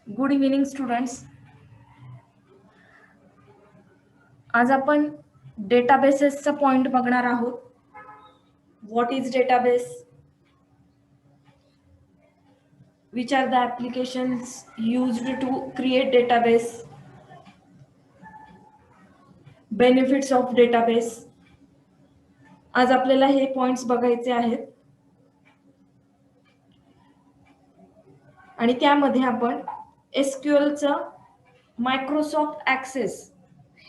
Good evening students. आज आपण डेटाबेसेसचा point बघणार आहोत. What is database, which are the applications used to create database, benefits of database. आज आपल्याला हे पॉइंट्स बघायचे आहेत आणि त्यामध्ये आपण एसक्यूएलचं मायक्रोसॉफ्ट ऍक्सेस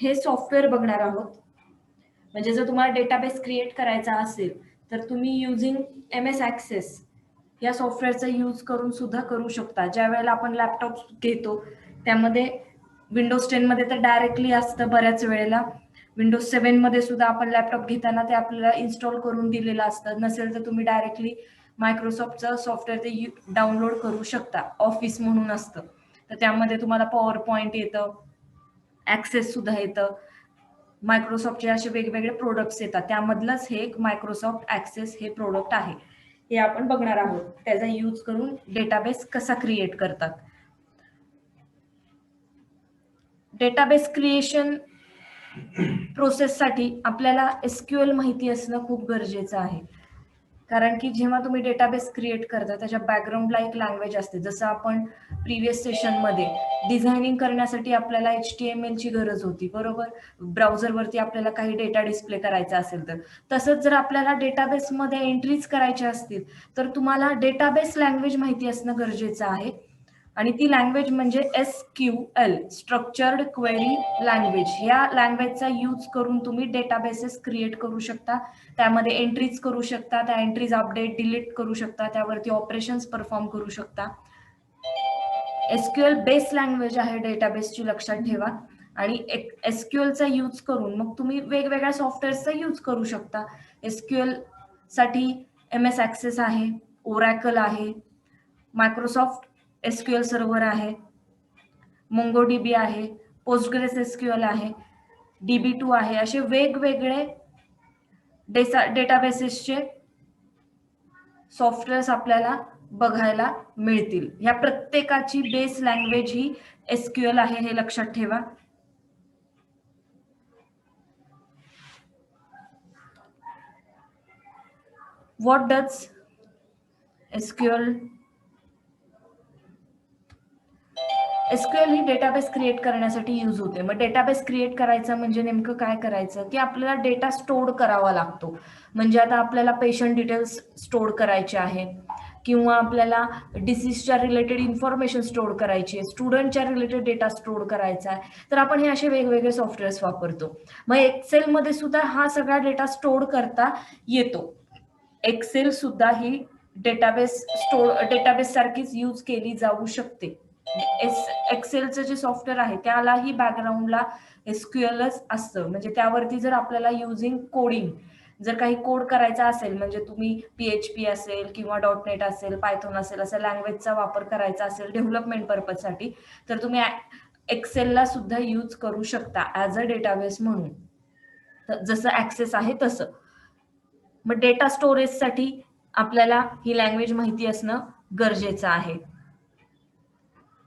हे सॉफ्टवेअर बघणार आहोत. म्हणजे जर तुम्हाला डेटाबेस क्रिएट करायचा असेल तर तुम्ही युजिंग MS ऍक्सेस या सॉफ्टवेअरचा यूज करून सुद्धा करू शकता. ज्या वेळेला आपण लॅपटॉप घेतो त्यामध्ये विंडोज 10 मध्ये तर डायरेक्टली असतं, बऱ्याच वेळेला विंडोज 7 मध्ये सुद्धा आपण लॅपटॉप घेताना ते आपल्याला इन्स्टॉल करून दिलेलं असतं. नसेल तर तुम्ही डायरेक्टली मायक्रोसॉफ्टचं सॉफ्टवेअर ते डाउनलोड करू शकता. ऑफिस म्हणून असतं तर त्यामध्ये तुम्हाला पॉवर पॉइंट येतं, ऍक्सेस सुद्धा येतं, मायक्रोसॉफ्टचे असे वेगवेगळे प्रोडक्ट्स येतात. त्यामधलंच हे एक मायक्रोसॉफ्ट ऍक्सेस हे प्रोडक्ट आहे. हे आपण बघणार आहोत. त्याचा यूज करून डेटाबेस कसा क्रिएट करतात. डेटाबेस क्रिएशन प्रोसेससाठी आपल्याला SQL माहिती असणं खूप गरजेचं आहे. कारण की जेव्हा तुम्ही डेटाबेस क्रिएट करता त्याच्या बॅकग्राऊंडला एक लँग्वेज असते. जसं आपण प्रिव्हियस सेशनमध्ये डिझायनिंग करण्यासाठी आपल्याला HTML ची गरज होती, बरोबर. ब्राउझरवरती आपल्याला काही डेटा डिस्प्ले करायचा असेल तर तसंच जर आपल्याला डेटाबेसमध्ये एंट्रीज करायच्या असतील तर तुम्हाला डेटाबेस लँग्वेज माहिती असणं गरजेचं आहे. आणि ती लँग्वेज म्हणजे SQL, स्ट्रक्चर्ड क्वेरी लँग्वेज. या लँग्वेजचा यूज करून तुम्ही डेटाबेसेस क्रिएट करू शकता, त्यामध्ये एंट्रीज करू शकता, त्या एंट्रीज अपडेट डिलीट करू शकता, त्यावरती ऑपरेशन्स परफॉर्म करू शकता. SQL बेस लँग्वेज आहे डेटाबेसची, लक्षात ठेवा. आणि SQLचा यूज करून मग तुम्ही वेगवेगळ्या सॉफ्टवेअरचा यूज करू शकता. SQL साठी MS ऍक्सेस आहे, ओरॅकल आहे, मायक्रोसॉफ्ट SQL सर्व्हर आहे, MongoDB आहे, पोस्टग्रेस SQL आहे, DB2 आहे. असे वेगवेगळे डेटाबेसेसचे सॉफ्टवेअर्स आपल्याला बघायला मिळतील. या प्रत्येकाची बेस लँग्वेज ही SQL आहे, हे लक्षात ठेवा. What does SQL? SQL he database create करण्यासाठी यूज होते. मग डेटाबेस क्रिएट करायचं म्हणजे नेमकं काय करायचं की आपल्याला डेटा स्टोअर करावा लागतो. म्हणजे आता आपल्याला पेशंट डिटेल्स स्टोअर करायचे आहे किंवा आपल्याला डिसीजच्या रिलेटेड इन्फॉर्मेशन स्टोअर करायची आहे, स्टुडंटच्या रिलेटेड डेटा स्टोअर करायचा आहे, तर आपण हे असे वेगवेगळे सॉफ्टवेअर्स वापरतो. मग एक्सेलमध्ये सुद्धा हा सगळा डेटा स्टोअर करता येतो. एक्सेल सुद्धा ही डेटाबेस सारखीच यूज केली जाऊ शकते. एक्सेलचं जे सॉफ्टवेअर आहे त्यालाही बॅकग्राऊंडला SQLच असतं. म्हणजे त्यावरती जर आपल्याला युजिंग कोडिंग जर काही कोड करायचा असेल, म्हणजे तुम्ही PHP असेल किंवा .NET असेल, पायथॉन असेल, असा लँग्वेजचा वापर करायचा असेल डेव्हलपमेंट पर्पजसाठी, तर तुम्ही एक्सेलला सुद्धा यूज करू शकता ऍज अ डेटाबेस म्हणून. जसं ऍक्सेस आहे तसं. मग डेटा स्टोरेजसाठी आपल्याला ही लँग्वेज माहिती असणं गरजेचं आहे.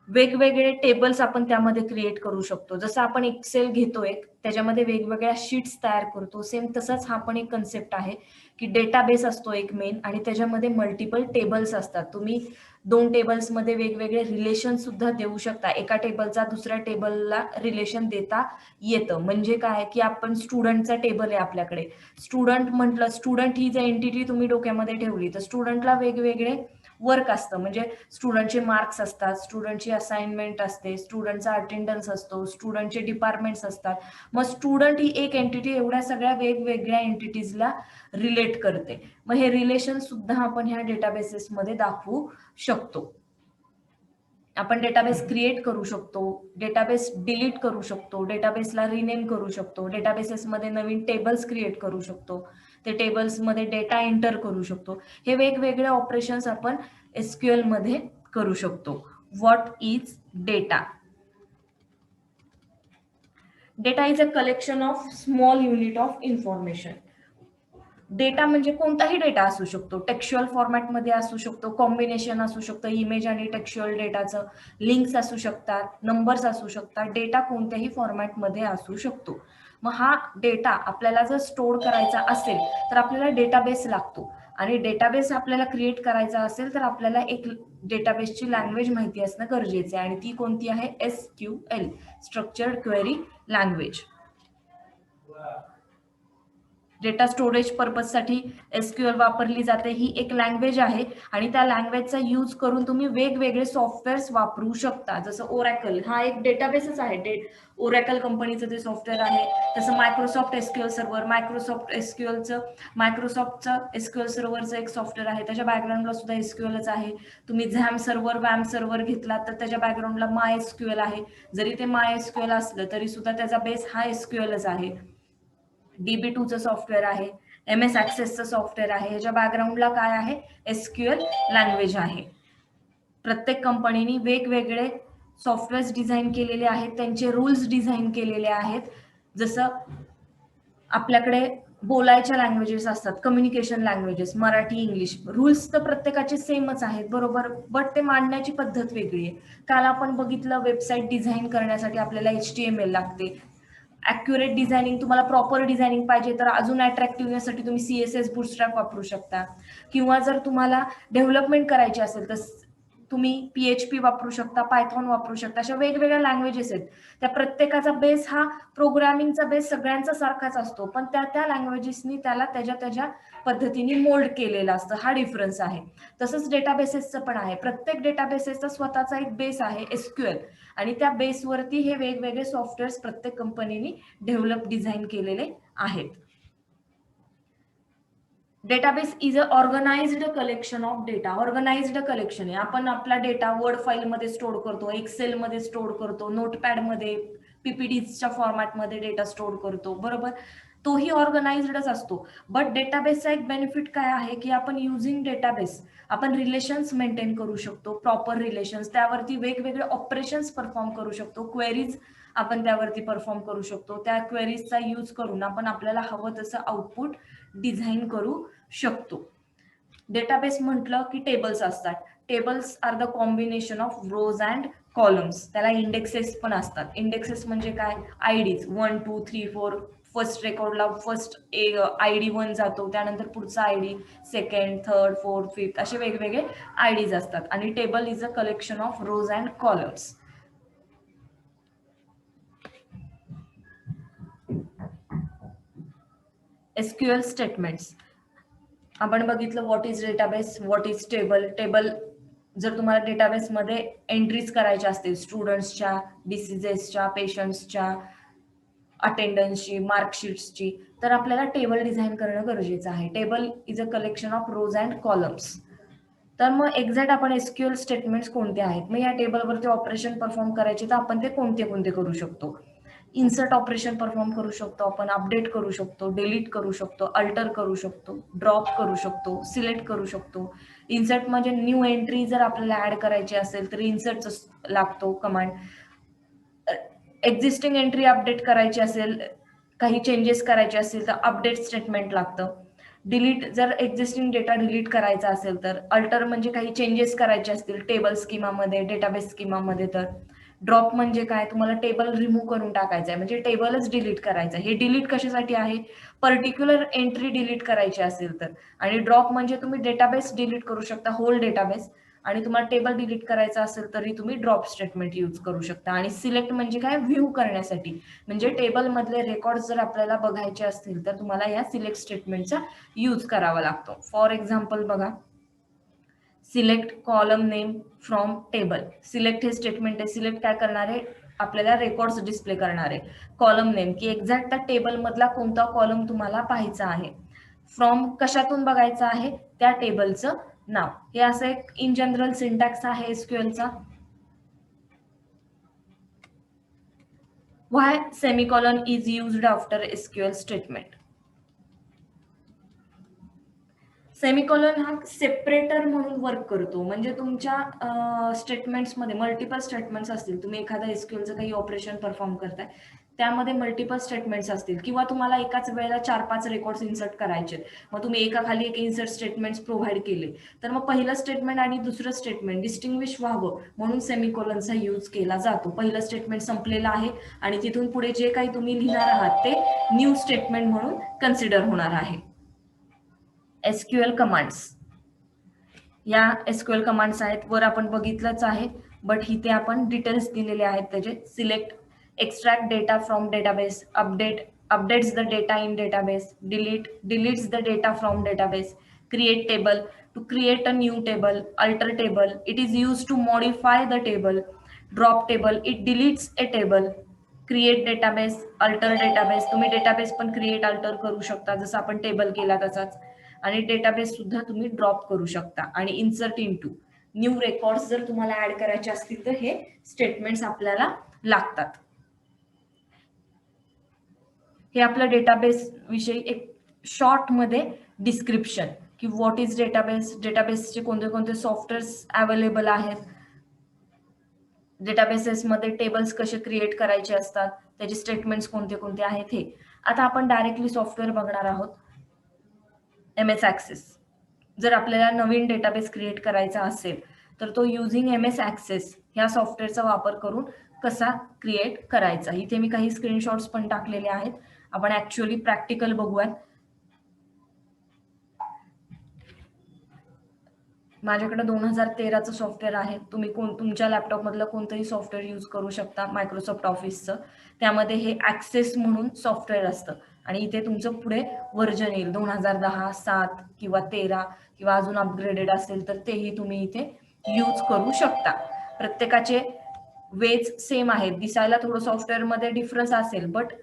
वेगवेगळे टेबल्स आपण त्यामध्ये क्रिएट करू शकतो. जसं आपण एक्सेल घेतो एक, त्याच्यामध्ये वेगवेगळ्या शीट्स तयार करतो, सेम तसंच हा पण एक कन्सेप्ट आहे की डेटाबेस असतो एक मेन आणि त्याच्यामध्ये मल्टिपल टेबल्स असतात. तुम्ही 2 टेबल्समध्ये वेगवेगळे रिलेशन सुद्धा देऊ शकता. एका टेबलचा दुसऱ्या टेबलला रिलेशन देता येतं. म्हणजे काय की आपण स्टुडंटचा टेबल आहे आपल्याकडे, स्टुडंट म्हटलं, स्टुडंट ही जर एंटिटी तुम्ही डोक्यामध्ये ठेवली तर स्टुडंटला वेगवेगळे वर्क असतं. म्हणजे स्टुडंटचे मार्क्स असतात, स्टुडंटची असाइनमेंट असते, स्टुडंटचा अटेंडन्स असतो, स्टुडंटचे डिपार्टमेंट्स असतात. मग स्टुडंट ही एक एंटिटी एवढ्या सगळ्या वेगवेगळ्या एंटिटीजला रिलेट करते. मग हे रिलेशन सुद्धा आपण ह्या डेटाबेसेसमध्ये दाखवू शकतो. आपण डेटाबेस क्रिएट करू शकतो, डेटाबेस डिलीट करू शकतो, डेटाबेसला रिनेम करू शकतो, डेटाबेसेसमध्ये नवीन टेबल्स क्रिएट करू शकतो, ते टेबल्समध्ये डेटा एंटर करू शकतो. हे वेगवेगळे ऑपरेशन्स आपण SQL मध्ये करू शकतो. What is data? Data is a collection of small unit of information data म्हणजे कोणताही डेटा असू शकतो, टेक्स्च्युअल फॉर्मॅटमध्ये असू शकतो, कॉम्बिनेशन असू शकतं इमेज आणि टेक्स्च्युअल डेटाचं, लिंक्स असू शकतात, नंबर्स असू शकतात, डेटा कोणत्याही फॉर्मॅटमध्ये असू शकतो. मग हा डेटा आपल्याला जर स्टोअर करायचा असेल तर आपल्याला डेटाबेस लागतो आणि डेटाबेस आपल्याला क्रिएट करायचा असेल तर आपल्याला एक डेटाबेसची लँग्वेज माहिती असणं गरजेचं आहे आणि ती कोणती आहे? SQL, structured query language. Data storage पर्पजसाठी SQL वापरली जाते. ही एक लँग्वेज आहे आणि त्या लँग्वेजचा यूज करून तुम्ही वेगवेगळे सॉफ्टवेअर्स वापरू शकता. जसं ओरॅकल हा एक डेटाबेसच आहे. ओरॅकल कंपनीचं ते सॉफ्टवेअर आहे. तसं मायक्रोसॉफ्ट SQL सर्व्हर, मायक्रोसॉफ्टचं SQL सर्व्हरचं एक सॉफ्टवेअर आहे. त्याच्या बॅकग्राऊंडला सुद्धा SQLच आहे. तुम्ही झॅम सर्व्हर, वॅम सर्व्हर घेतला तर त्याच्या बॅकग्राऊंडला MySQL आहे. जरी ते MySQL असलं तरी सुद्धा त्याचा बेस हा SQLच आहे. DB2चं सॉफ्टवेअर आहे, MS ॲक्सेसचं सॉफ्टवेअर आहे. ह्याच्या बॅकग्राऊंडला काय आहे? SQL लँग्वेज आहे. प्रत्येक कंपनीने वेगवेगळे सॉफ्टवेअर्स डिझाईन केलेले आहेत, त्यांचे रूल्स डिझाईन केलेले आहेत. जसं आपल्याकडे बोलायच्या लँग्वेजेस असतात, communication languages, Marathi, English. Rules तर प्रत्येकाचे सेमच आहेत, बरोबर, बट ते मांडण्याची पद्धत वेगळी आहे. काल आपण बघितलं वेबसाईट डिझाईन करण्यासाठी आपल्याला HTML लागते. ॲक्युरेट डिझायनिंग, तुम्हाला प्रॉपर डिझायनिंग पाहिजे तर अजून अट्रॅक्टिव्हनेससाठी तुम्ही CSS बूटस्ट्रॅप वापरू शकता, किंवा जर तुम्हाला डेव्हलपमेंट करायची असेल तर तुम्ही PHP वापरू शकता, पायथॉन वापरू शकता. अशा वेगवेगळ्या लँग्वेजेस आहेत. त्या प्रत्येकाचा बेस हा प्रोग्रामिंगचा बेस सगळ्यांचा सारखाच असतो, पण त्या लँग्वेजेसनी त्याला त्याच्या पद्धतीने मोल्ड केलेला असतं. हा डिफरन्स आहे. तसंच डेटाबेसेसचं पण आहे. प्रत्येक डेटाबेसेसचा स्वतःचा एक बेस आहे SQL आणि त्या बेसवरती हे वेगवेगळे सॉफ्टवेअर्स प्रत्येक कंपनीने डेव्हलप डिझाईन केलेले आहेत. Database is a organised collection of data. Organised collection आहे. आपण आपला डेटा वर्ड फाईलमध्ये स्टोअर करतो, एक्सेलमध्ये स्टोअर करतो, नोटपॅडमध्ये, PPTच्या फॉर्मॅटमध्ये डेटा स्टोअर करतो, बरोबर. तोही ऑर्गनाइज्डच असतो. बट डेटाबेसचा एक बेनिफिट काय आहे की आपण युझिंग डेटाबेस आपण रिलेशन्स मेंटेन करू शकतो, प्रॉपर रिलेशन्स. त्यावरती वेगवेगळे ऑपरेशन्स परफॉर्म करू शकतो, क्वेरीज आपण त्यावरती परफॉर्म करू शकतो. त्या क्वेरीजचा यूज करून आपण आपल्याला हवं तसं आउटपुट डिझाईन करू शकतो. डेटाबेस म्हटलं की टेबल्स असतात. Tables are the combination of rows and columns. त्याला इंडेक्सेस पण असतात. इंडेक्सेस म्हणजे काय? आयडीज 1 2 3 4. फर्स्ट रेकॉर्डला फर्स्ट ID 1 जातो, त्यानंतर पुढचा ID, second, third, fourth, fifth, असे वेगवेगळे आयडीज असतात. आणि table is a collection of rows and columns. SQL statements आपण बघितलं. What is database, what is table. Table जर तुम्हाला डेटाबेसमध्ये एंट्रीज करायच्या असतील स्टुडंट्सच्या, डिसिजेसच्या, पेशंट्सच्या, अटेंडन्सची, मार्कशीट्सची, तर आपल्याला टेबल डिझाईन करणं गरजेचं आहे. Table is a collection of rows and columns. तर मग एक्झॅक्ट आपण SQL स्टेटमेंट्स कोणते आहेत, मग या टेबलवरती ऑपरेशन परफॉर्म करायचे तर आपण ते कोणते कोणते करू शकतो? इन्सर्ट ऑपरेशन परफॉर्म करू शकतो आपण, अपडेट करू शकतो, डिलीट करू शकतो, अल्टर करू शकतो, ड्रॉप करू शकतो, सिलेक्ट करू शकतो. इन्सर्ट म्हणजे न्यू एंट्री जर आपल्याला ऍड करायची असेल तर इन्सर्ट लागतो कमांड. एक्झिस्टिंग एंट्री अपडेट करायची असेल, काही चेंजेस करायचे असतील तर अपडेट स्टेटमेंट लागतं. डिलीट जर एक्झिस्टिंग डेटा डिलीट करायचा असेल तर. अल्टर म्हणजे काही चेंजेस करायचे असतील टेबल स्कीमामध्ये, डेटाबेस स्कीमामध्ये तर. ड्रॉप म्हणजे काय? तुम्हाला टेबल रिमूव्ह करून टाकायचं आहे, म्हणजे टेबलच डिलीट करायचं आहे. हे डिलीट कशासाठी आहे? पर्टिक्युलर एंट्री डिलीट करायची असेल तर. आणि ड्रॉप म्हणजे तुम्ही डेटाबेस डिलीट करू शकता, होल डेटाबेस. आणि तुम्हाला टेबल डिलीट करायचं असेल तरी तुम्ही ड्रॉप स्टेटमेंट यूज करू शकता. आणि सिलेक्ट म्हणजे काय? व्ह्यू करण्यासाठी, म्हणजे टेबल मधले रेकॉर्ड जर आपल्याला बघायचे असतील तर तुम्हाला या सिलेक्ट स्टेटमेंटचा यूज करावा लागतो. फॉर एक्झाम्पल बघा, select column name from table. Select हे स्टेटमेंट आहे. सिलेक्ट काय करणार आहे? आपल्याला रेकॉर्ड्स डिस्प्ले करणार आहे. कॉलम नेम की एक्झॅक्ट त्या टेबल मधला कोणता कॉलम तुम्हाला पाहायचा आहे. फ्रॉम कशातून बघायचं आहे? त्या टेबलचं नाव. हे असं एक इन जनरल सिंटॅक्स आहे SQLचा. Why semicolon is used after SQL statement. Semicolon हा सेपरेटर म्हणून वर्क करतो. म्हणजे तुमच्या स्टेटमेंट्समध्ये मल्टिपल स्टेटमेंट्स असतील, तुम्ही एखादा SQLचं काही ऑपरेशन परफॉर्म करताय त्यामध्ये मल्टिपल स्टेटमेंट्स असतील किंवा तुम्हाला एकाच वेळेला 4-5 रेकॉर्ड्स इन्सर्ट करायचे, मग तुम्ही एका खाली एक इन्सर्ट स्टेटमेंट्स प्रोव्हाइड केले, तर मग पहिलं स्टेटमेंट आणि दुसरं स्टेटमेंट डिस्टिंग्विश व्हावं म्हणून सेमिकोलनचा यूज केला जातो. पहिलं स्टेटमेंट संपलेलं आहे आणि तिथून पुढे जे काही तुम्ही लिहिणार आहात ते न्यू स्टेटमेंट म्हणून कन्सिडर होणार आहे. एसक्यूएल कमांड्स, या एसक्यूएल कमांड्स आहेत, वर आपण बघितलंच आहे, बट इथे आपण डिटेल्स दिलेले आहेत त्याचे. Select, extract data from database, updates the data in database, deletes the data from database, create table, to create a new table, alter table, it is used to modify the table, drop table, it deletes a table, create database, alter database, तुम्ही database पण create alter करू शकता जसं आपण table केला तसाच, आणि database सुद्धा तुम्ही ड्रॉप करू शकता, आणि इन्सर्ट इनटू न्यू रेकॉर्ड्स जर तुम्हाला ऍड करायचे असतील तर हे स्टेटमेंट्स आपल्याला लागतात. हे आपलं डेटाबेस विषयी एक शॉर्ट मध्ये डिस्क्रिप्शन की व्हॉट इज डेटाबेस, डेटाबेसचे कोणते कोणते सॉफ्टवेअर्स अवेलेबल आहेत, डेटाबेसेस मध्ये टेबल्स कसे क्रिएट करायचे असतात, त्याचे स्टेटमेंट्स कोणते कोणते आहेत हे. आता आपण डायरेक्टली सॉफ्टवेअर बघणार आहोत. MS ऍक्सेस, जर आपल्याला नवीन डेटाबेस क्रिएट करायचा असेल तर तो युझिंग MS ऍक्सेस ह्या सॉफ्टवेअरचा वापर करून कसा क्रिएट करायचा. इथे मी काही स्क्रीनशॉट्स पण टाकलेले आहेत, आपण ऍक्च्युअली प्रॅक्टिकल बघूयात. माझ्याकडे 2013चं सॉफ्टवेअर आहे, तुम्ही तुमच्या लॅपटॉप मधलं कोणतंही सॉफ्टवेअर यूज करू शकता मायक्रोसॉफ्ट ऑफिसचं. त्यामध्ये हे ऍक्सेस म्हणून सॉफ्टवेअर असतं आणि इथे तुमचं पुढे व्हर्जन येईल 2010, 7 किंवा 13 किंवा अजून अपग्रेडेड असेल तर तेही तुम्ही इथे यूज करू शकता. प्रत्येकाचे वेज सेम आहेत, दिसायला थोडं सॉफ्टवेअर मध्ये डिफरन्स असेल, बट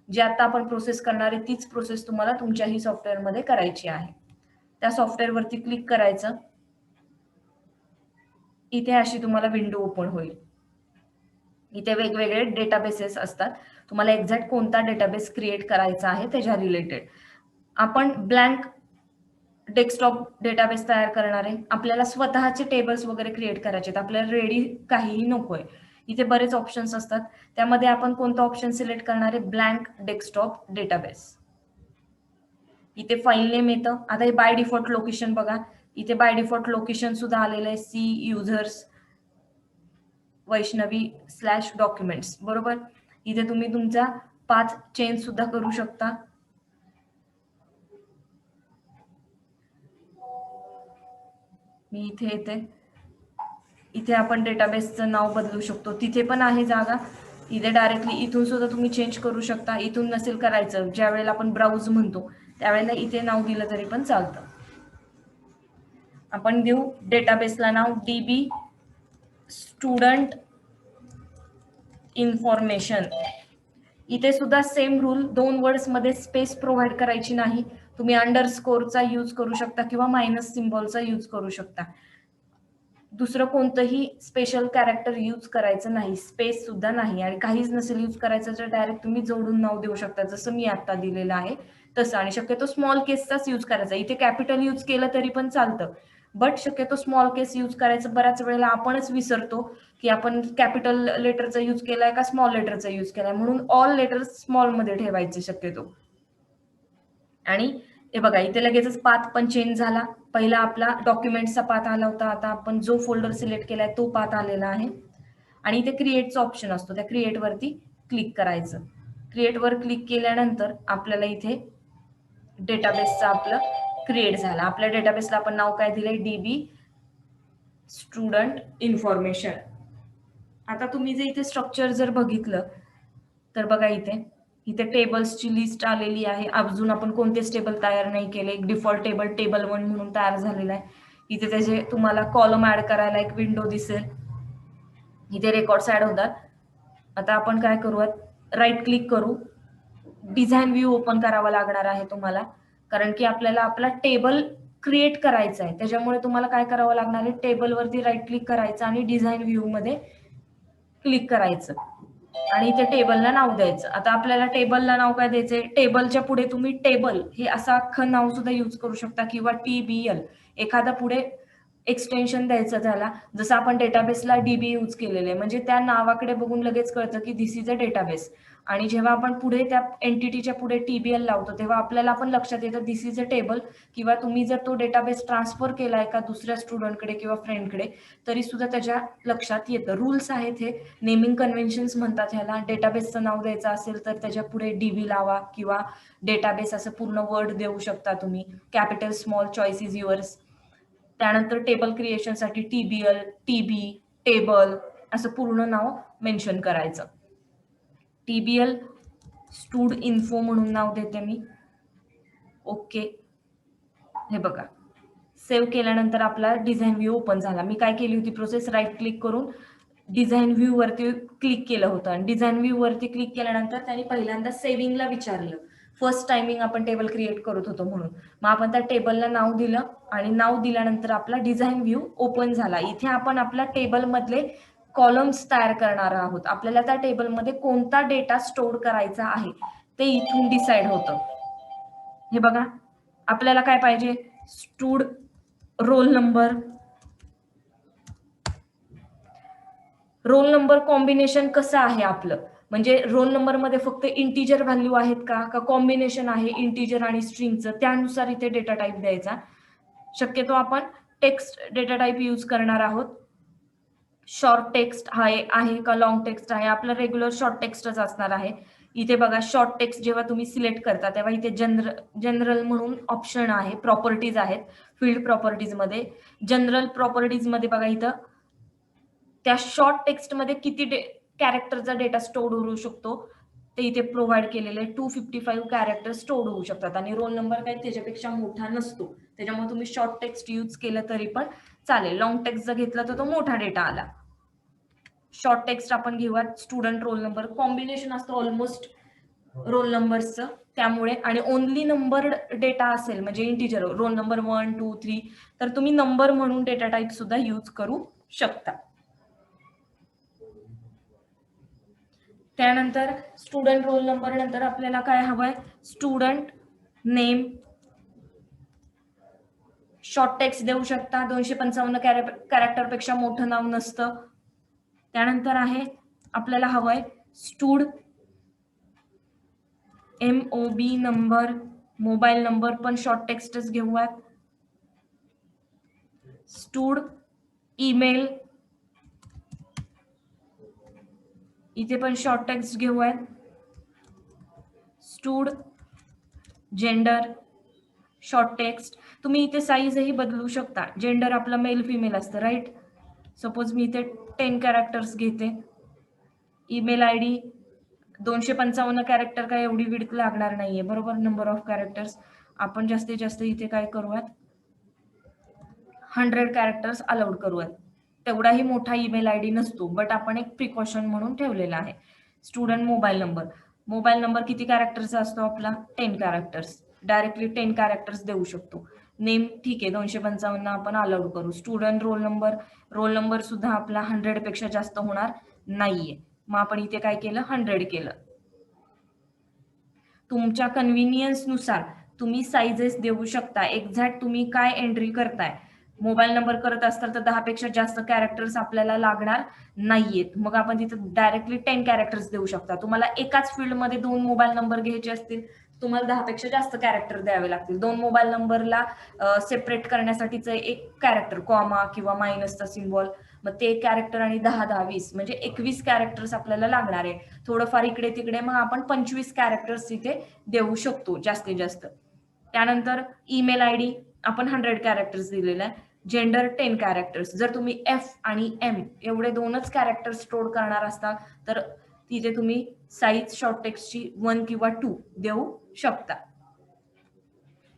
जे आता आपण प्रोसेस करणार आहे तीच प्रोसेस तुम्हाला तुमच्याही सॉफ्टवेअर मध्ये करायची आहे. त्या सॉफ्टवेअर वरती क्लिक करायचं, इथे अशी तुम्हाला विंडो ओपन होईल. इथे वेगवेगळे डेटाबेसेस असतात, तुम्हाला एक्झॅक्ट कोणता डेटाबेस क्रिएट करायचा आहे त्याच्या रिलेटेड. आपण ब्लँक डेस्कटॉप डेटाबेस तयार करणार आहे, आपल्याला स्वतःचे टेबल्स वगैरे क्रिएट करायचे आहेत, आपल्याला रेडी काहीही नकोय. इथे बरेच ऑप्शन्स असतात, त्यामध्ये आपण कोणता ऑप्शन सिलेक्ट करणार आहे, ब्लँक डेस्कटॉप डेटाबेस. इथे फाईल नेम येतं. आता हे बाय डिफॉल्ट लोकेशन बघा, इथे बाय डिफॉल्ट लोकेशन सुद्धा आलेलं आहे, सी युजर्स वैष्णवी/डॉक्युमेंट्स, बरोबर. इथे तुम्ही तुमचा पाथ चेंज सुद्धा करू शकता. मी इथे येते, इथे आपण डेटाबेसचं नाव बदलू शकतो, तिथे पण आहे जागा. इथे डायरेक्टली इथून सुद्धा तुम्ही चेंज करू शकता. इथून नसेल करायचं, ज्या वेळेला आपण ब्राउज म्हणतो त्यावेळेला इथे नाव दिलं तरी पण चालतं. आपण देऊ डेटाबेसला नाव DB स्टुडंट इन्फॉर्मेशन. इथे सुद्धा सेम रूल, 2 वर्ड्स मध्ये स्पेस प्रोव्हाइड करायची नाही. तुम्ही अंडरस्कोरचा यूज करू शकता किंवा मायनस सिम्बॉलचा यूज करू शकता. दुसरं कोणतंही स्पेशल कॅरेक्टर यूज करायचं नाही, स्पेस सुद्धा नाही, आणि काहीच नसेल यूज करायचं तर डायरेक्ट तुम्ही जोडून नाव देऊ शकता, जसं मी आता दिलेलं आहे तसं. आणि शक्यतो स्मॉल केसचाच यूज करायचा. इथे कॅपिटल यूज केलं तरी पण चालतं, बट शक्यतो स्मॉल केस यूज करायचं. बऱ्याच वेळेला आपणच विसरतो की आपण कॅपिटल लेटरचा यूज केलाय का स्मॉल लेटरचा यूज केलाय, म्हणून ऑल लेटर्स स्मॉल मध्ये ठेवायचे शक्यतो. आणि हे बघा इथे लगेचच पाथ पण चेंज झाला. पहिला आपला डॉक्युमेंटचा पाथ आला होता, आता आपण जो फोल्डर सिलेक्ट केलाय तो पाथ आलेला आहे. आणि इथे क्रिएटचा ऑप्शन असतो, त्या क्रिएट वरती क्लिक करायचं. क्रिएट वर क्लिक केल्यानंतर आपल्याला इथे डेटाबेसचा आपलं क्रिएट झाला. आपल्या डेटाबेसला आपण नाव काय दिलंय, DB स्टुडंट इन्फॉर्मेशन. आता तुम्ही जे इथे स्ट्रक्चर जर बघितलं तर बघा इथे टेबल्सची लिस्ट आलेली आहे. अजून आपण कोणतेच टेबल तयार नाही केले, एक डिफॉल्ट टेबल टेबल 1 म्हणून तयार झालेला आहे. इथे त्याचे तुम्हाला कॉलम ऍड करायला एक विंडो दिसेल, इथे रेकॉर्ड्स ऍड होतात. आता आपण काय करूयात, राईट क्लिक करू, डिझाइन व्ह्यू ओपन करावा लागणार आहे तुम्हाला, कारण की आपल्याला आपला टेबल क्रिएट करायचा आहे. त्याच्यामुळे तुम्हाला काय करावं लागणार आहे, टेबल वरती राईट क्लिक करायचं आणि डिझाइन व्ह्यू मध्ये क्लिक करायचं आणि इथे टेबलला नाव द्यायचं. आता आपल्याला टेबलला नाव काय द्यायचंय, टेबलच्या पुढे तुम्ही टेबल हे असं अख्खं नाव सुद्धा यूज करू शकता किंवा TBL एखादा पुढे एक्सटेन्शन द्यायचं त्याला. जसं आपण डेटाबेसला DB यूज केलेले, म्हणजे त्या नावाकडे बघून लगेच कळतं की दिस इज अ डेटाबेस. आणि जेव्हा आपण पुढे त्या एंटिटीच्या पुढे TBL लावतो तेव्हा आपल्याला पण लक्षात येतं दिस इज अ टेबल, किंवा तुम्ही जर तो डेटाबेस ट्रान्सफर केलाय का दुसऱ्या स्टुडंटकडे किंवा फ्रेंडकडे तरी सुद्धा त्याच्या लक्षात येतं. रूल्स आहेत हे, नेमिंग कन्व्हेन्शन्स म्हणतात ह्याला. डेटाबेसचं नाव द्यायचं असेल तर त्याच्या पुढे DB लावा, किंवा डेटाबेस असं पूर्ण वर्ड देऊ शकता तुम्ही. Capital small choice is yours. त्यानंतर टेबल क्रिएशनसाठी TBL, TB, टेबल असं पूर्ण नाव मेन्शन करायचं. TBL स्टूड इन्फो म्हणून नाव देते मी. ओके, हे बघा सेव्ह केल्यानंतर आपला डिझाईन व्ह्यू ओपन झाला. मी काय केली होती प्रोसेस, राईट क्लिक करून डिझाईन व्ह्यू वरती क्लिक केलं होतं आणि डिझाईन व्ह्यू वरती क्लिक केल्यानंतर त्यांनी पहिल्यांदा सेव्हिंगला विचारलं. फर्स्ट टायमिंग आपण टेबल क्रिएट करत होतो म्हणून मग आपण त्या टेबलला नाव दिलं आणि नाव दिल्यानंतर आपला डिझाईन व्ह्यू ओपन झाला. इथे आपण आपल्या टेबल मधले कॉलम्स तयार करणार आहोत. आपल्याला त्या टेबलमध्ये कोणता डेटा स्टोअर करायचा आहे ते इथून डिसाइड होतं. हे बघा आपल्याला काय पाहिजे, stood roll number. Roll number combination कसं आहे आपलं, म्हणजे रोल नंबर मध्ये फक्त इंटिजर व्हॅल्यू आहेत का कॉम्बिनेशन आहे इंटिजर आणि स्ट्रिंगचं, त्यानुसार इथे डेटा टाईप द्यायचा. शक्यतो आपण टेक्स्ट डेटा टाईप यूज करणार आहोत. शॉर्ट टेक्स्ट आहे का लॉंग टेक्स्ट आहे, आपलं रेग्युलर शॉर्ट टेक्स्टच असणार आहे. इथे बघा शॉर्ट टेक्स्ट जेव्हा तुम्ही सिलेक्ट करता तेव्हा इथे जनरल म्हणून ऑप्शन आहे, प्रॉपर्टीज आहेत. फील्ड प्रॉपर्टीज मध्ये जनरल प्रॉपर्टीज मध्ये बघा इथं त्या शॉर्ट टेक्स्ट मध्ये किती कॅरेक्टरचा डेटा स्टोअर होऊ शकतो ते इथे प्रोव्हाइड केलेले 255 कॅरेक्टर स्टोअर होऊ शकतात आणि रोल नंबर काही त्याच्यापेक्षा मोठा नसतो, त्याच्यामुळे तुम्ही शॉर्ट टेक्स्ट यूज केलं तरी पण चालेल. लॉंग टेक्स्ट जर घेतला तर तो मोठा डेटा आला. शॉर्ट टेक्स्ट आपण घेऊया. स्टुडंट रोल नंबर कॉम्बिनेशन असतं ऑलमोस्ट रोल नंबरचं, त्यामुळे आणि ओनली नंबर डेटा असेल म्हणजे इंटिजर रोल नंबर 1 2 3 तर तुम्ही नंबर म्हणून डेटा टाईप सुद्धा यूज करू शकता. त्यानंतर स्टुडंट रोल नंबर नंतर आपल्याला काय हवंय, स्टुडंट नेम. शॉर्ट टेक्स्ट देऊ शकता, 255 कॅरेक्टर पेक्षा मोठं नाव नसतं. त्यानंतर आहे आपल्याला हवंय stood MOB number, mobile number पण शॉर्ट टेक्स्टच घेऊयात. स्टूड ईमेल, इथे पण शॉर्ट टेक्स्ट घेऊयात. Stood gender, short text. तुम्ही इथे साईजही बदलू शकता. जेंडर आपलं मेल फिमेल असतं राईट. सपोज मी इथे 10 कॅरेक्टर्स घेते. ईमेल ID 255 कॅरेक्टर काय एवढी विड्थ लागणार नाहीये बरोबर, नंबर ऑफ कॅरेक्टर्स. आपण जास्तीत जास्त इथे काय करूयात 100 कॅरेक्टर्स अलाउड करूयात. तेवढाही मोठा ईमेल ID नसतो बट आपण एक प्रिकॉशन म्हणून ठेवलेला आहे. Student mobile number, mobile number किती कॅरेक्टरचा असतो आपला 10 कॅरेक्टर्स, डायरेक्टली 10 कॅरेक्टर्स देऊ शकतो. नेम ठीक आहे 255 आपण अलाउड करू. Student roll number, roll number सुद्धा आपला 100 पेक्षा जास्त होणार नाहीये, मग आपण इथे काय केलं 100 केलं. तुमच्या कन्व्हिनियन्स नुसार तुम्ही साइजेस देऊ शकता. एक्झॅक्ट तुम्ही काय एंट्री करताय, मोबाईल नंबर करत असताल तर 10 पेक्षा जास्त कॅरेक्टर्स आपल्याला लागणार नाहीयेत, मग आपण तिथे डायरेक्टली 10 कॅरेक्टर्स देऊ शकता. तुम्हाला एकाच फील्डमध्ये 2 मोबाईल नंबर घ्यायचे असतील तुम्हाला 10 पेक्षा जास्त कॅरेक्टर द्यावे लागतील. 2 मोबाईल नंबरला सेपरेट करण्यासाठीच एक कॅरेक्टर कॉमा किंवा मायनसचा सिम्बॉल, मग ते कॅरेक्टर आणि 10 10 20 म्हणजे 21 कॅरेक्टर्स आपल्याला लागणार आहे. थोडंफार इकडे तिकडे मग आपण 25 कॅरेक्टर्स इथे देऊ शकतो जास्तीत जास्त. त्यानंतर ईमेल ID आपण 100 कॅरेक्टर्स दिलेला आहे. Gender 10 characters. जर तुम्ही F आणि M एवढे 2च कॅरेक्टर स्टोअर करणार असता तर तिथे तुम्ही साईज शॉर्ट टेक्स्टची 1 किंवा 2 देऊ शकता.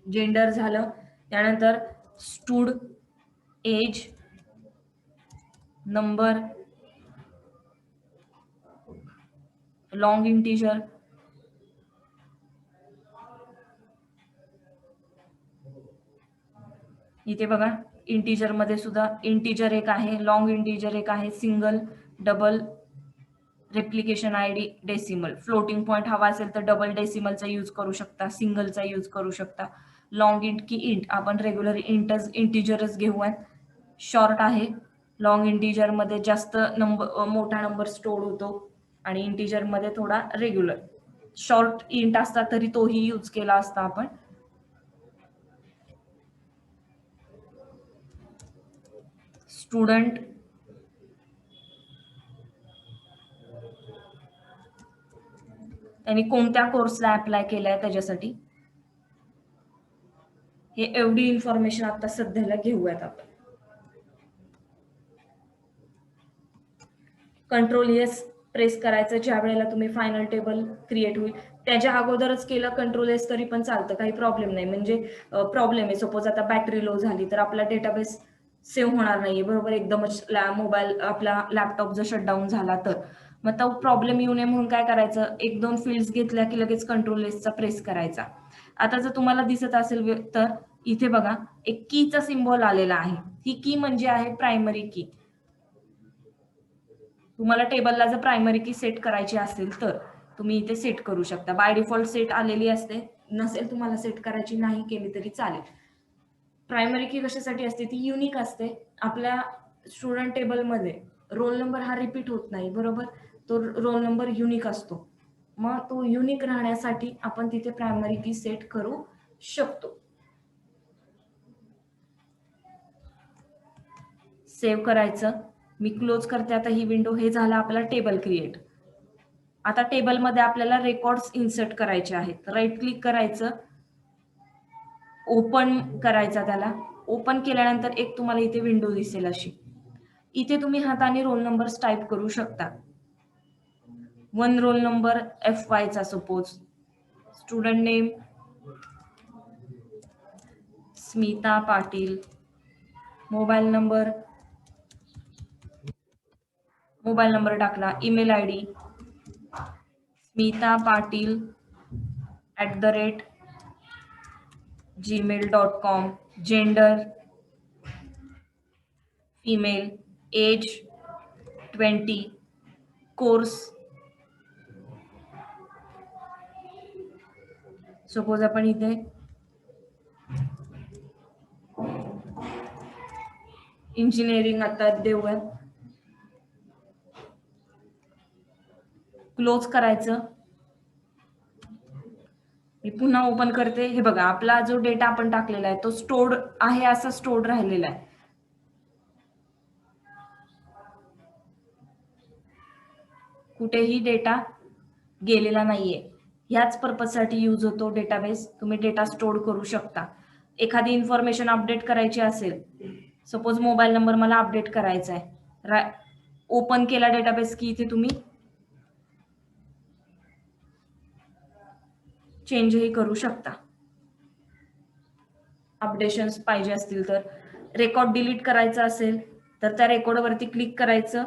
जेंडर झालं. त्यानंतर stud age, number, long integer, इथे बघा इंटिजर मध्ये सुद्धा इंटिजर एक आहे, लॉंग इंटिजर एक आहे, single, double, replication ID, decimal. Floating point हवा असेल तर डबल डेसिमलचा यूज करू शकता, सिंगलचा यूज करू शकता. लॉंग इंट की इंट आपण रेग्युलर इंटिजरच घेऊयात. शॉर्ट आहे, लॉंग इंटिजर मध्ये जास्त नंबर मोठा नंबर स्टोअर होतो. आणि इंटिजर मध्ये थोडा रेग्युलर. शॉर्ट इंट असता तरी तोही यूज केला असता आपण. स्टुडंट त्यांनी कोणत्या कोर्सला अप्लाय केलाय त्याच्यासाठी, हे एवढी इन्फॉर्मेशन आता सध्याला घेऊयात आपण. कंट्रोल एस प्रेस करायचं ज्या वेळेला तुम्ही फायनल टेबल क्रिएट होईल. त्याच्या अगोदरच केलं कंट्रोल एस तरी पण चालतं, काही प्रॉब्लेम नाही. म्हणजे प्रॉब्लेम आहे, सपोज आता बॅटरी लो झाली तर आपला डेटाबेस सेव्ह होणार नाहीये बरोबर, एकदमच मोबाईल आपला लॅपटॉप जर शटडाऊन झाला तर. मग तो प्रॉब्लेम येऊ नये म्हणून काय करायचं, 1-2 फील्ड्स घेतल्या की लगेच कंट्रोल एसचा प्रेस करायचा. आता जर तुम्हाला दिसत असेल तर इथे बघा एक कीचा सिम्बॉल आलेला आहे. ही की म्हणजे आहे प्रायमरी की. तुम्हाला टेबलला जर प्रायमरी की सेट करायची असेल तर तुम्ही इथे सेट करू शकता. बाय डिफॉल्ट सेट आलेली असते, नसेल तुम्हाला सेट करायची नाही केली तरी चालेल. प्रायमरी की कशासाठी असते, ती युनिक असते. आपल्या स्टुडंट टेबलमध्ये रोल नंबर हा रिपीट होत नाही बरोबर, तो रोल नंबर युनिक असतो. मग तो युनिक राहण्यासाठी आपण तिथे प्रायमरी की सेट करू शकतो. सेव्ह करायचं. मी क्लोज करते आता ही विंडो. हे झालं आपला टेबल क्रिएट. आता टेबलमध्ये आपल्याला रेकॉर्ड्स इन्सर्ट करायचे आहेत. राईट क्लिक करायचं, ओपन करायचा त्याला. ओपन केल्यानंतर एक तुम्हाला इथे विंडो दिसेल अशी. इथे तुम्ही हाताने रोल नंबर्स टाईप करू शकता. 1 रोल नंबर FY चा suppose, student name Smita Patil, mobile number टाकला, email ID Smita Patil @gmail.com, gender female, age 20, course suppose आपण इथे इंजिनिअरिंग आता देऊयात. क्लोज करायचं. मी पुन्हा ओपन करते. हे बघा आपला जो डेटा आपण टाकलेला आहे तो स्टोर्ड आहे, असं स्टोर्ड राहिलेला आहे. कुठेही डेटा गेलेला नाहीये. ह्याच पर्पजसाठी यूज होतो डेटाबेस. तुम्ही डेटा स्टोर करू शकता. एखादी इन्फॉर्मेशन अपडेट करायची असेल, सपोज मोबाईल नंबर मला अपडेट करायचा आहे, ओपन केला डेटाबेस की इथे तुम्ही चेंजही करू शकता. अपडेशन्स पाहिजे असतील तर, रेकॉर्ड डिलीट करायचा असेल तर त्या रेकॉर्डवरती क्लिक करायचं,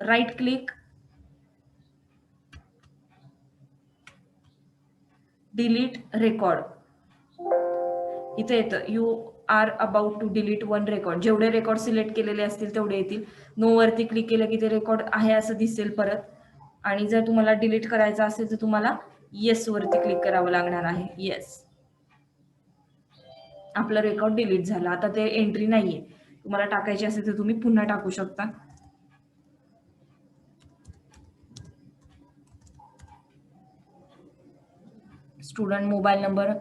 राईट क्लिक, डिलीट रेकॉर्ड. इथे येतं you are about to delete 1 record. जेवढे रेकॉर्ड सिलेक्ट केलेले असतील तेवढे येतील. नो वरती क्लिक केलं की ते रेकॉर्ड आहे असं दिसेल परत. आणि जर तुम्हाला डिलीट करायचं असेल तर तुम्हाला येस वरती क्लिक करावं लागणार आहे. येस, आपलं रेकॉर्ड डिलीट झालं. आता ते एंट्री नाहीये. तुम्हाला टाकायची असेल तर तुम्ही पुन्हा टाकू शकता. Student mobile number,